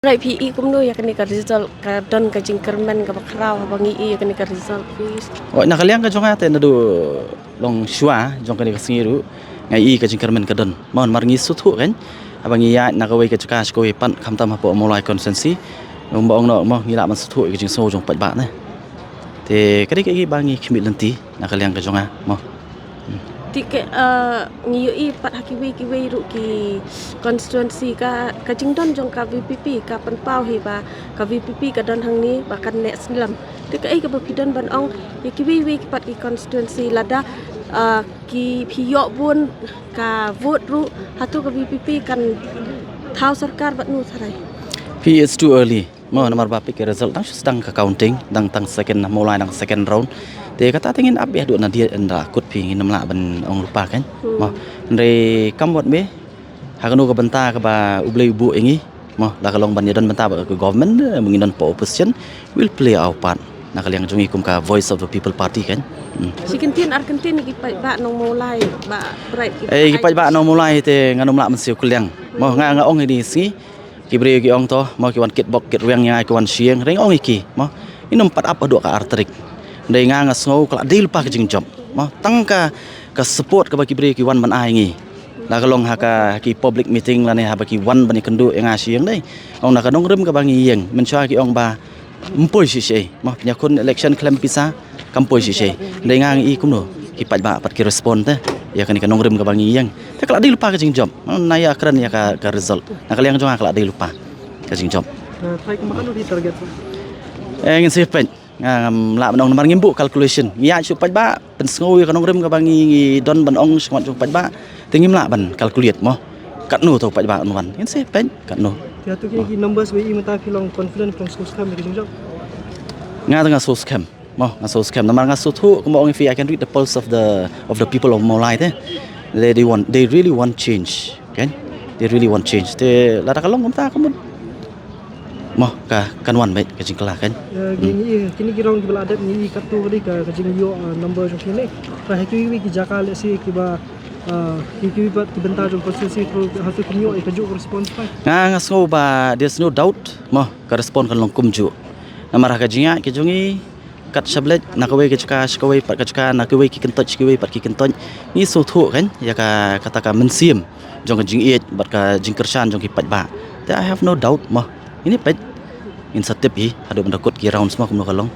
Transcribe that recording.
Right, PE kumno ya kani ka result ka don ka jingkermen ka bakraw bangi ya kani ka result please. O nakaliang ka jonga te nadu long shua jong kani kasingiru ngai I ka jingkermen ka don mon marngi suthu kan abangi ya nakawai ka chaka sko pan khamtam hapo molai consensi ngom no mo ngila man suthu ka jing so jong pat ba ne te kadi ka bangi khimit lenti nakaliang ka jonga mo Tike ngiyo I pat hakiwi ru ki constituency ka jingdon jong ka VPP ka panpau hi ba ka VPP ka don hang ni ba kan nek slam. Tike ka bapidon ban ong kiwi pat ki constituency lada ki phiyok bun ka vote ru hatu ka VPP kan thau sarkar bat nu tharai. P is too early mo nomor bapik ke result dang sedang ka counting dang tang second mulai dang second round te kata tingin up ya na dia enda kut pi ngin la ban ong lupa kan mo ndre kamwat me hakanu ka benta ka ba ublei bu ingi mo la kalong ban yadon benta ba government mungin po opposition will play our part nakaliang jungi kum ka voice of the people party kan Sikentin Argentin ki ba nong mulai ba bright ki ba nong mulai te nganom la man siu kuliang mo nga ong ini si kibre ki ong to mo ki wan kit bok kit riang yang ki wan sieng reng ong iki mo inom pat apa do ka arterik ndai nga sngo kala dil pa ka jing job mo tangka ka support ka baki bre ki wan ban ai ngi la kalong ha ka ki public meeting la ne ha baki wan ban kendu nga sieng dai ong na ka nong rem ka bangi yeng men chwa ki ong ba mpoi si sei mo nya kun election klem pisa kampoi si sei ndai nga I kum no ki pat ba pat ki respond te ya kan ka nong rem ka bangi yeng te kala dil pa ka jing job na ya kran ya ka result na kaliang jong kala dil pa ka jing job try kemakan di target ngin se pen la banong nomor ngimbu calculation ya chu pat ba pen ngoi ka nong rem ka bangi don ban ong smat chu pat ba tingim la ban calculate mo kat nu to pat ba on ngin se pen kat nu ya tu ki numbers we mata filong confident from school scam di jong nga tanga so scam mo nga so scam nomor nga so thu ko mo if I can read the pulse of the people of Molai te they really want change kan they really want change te la ta kalong kom ta ko mo ka kanwan mai ka jingkala kan kini girong gibal adat ni katu kali ka jing yo number jong kini ka hekiwi ki jakal si ki ba kiwi pat ki bentar jong konstitusi pro hasil kumyo ka ju response pa nga so ba there's no doubt mo ka respond kan long kumju namara ka jinga ki jongi kat sablet nakawai ka chaka skawai pat ka chaka nakawai ki kentoj ki pat ki kentoj ni so thu kan ya ka kata ka mensim jong ka jing it bat ka jing kersan jong ki pat ba I have no doubt mo ini pet in satip hi hadu benda kot ki round semua kum no kalong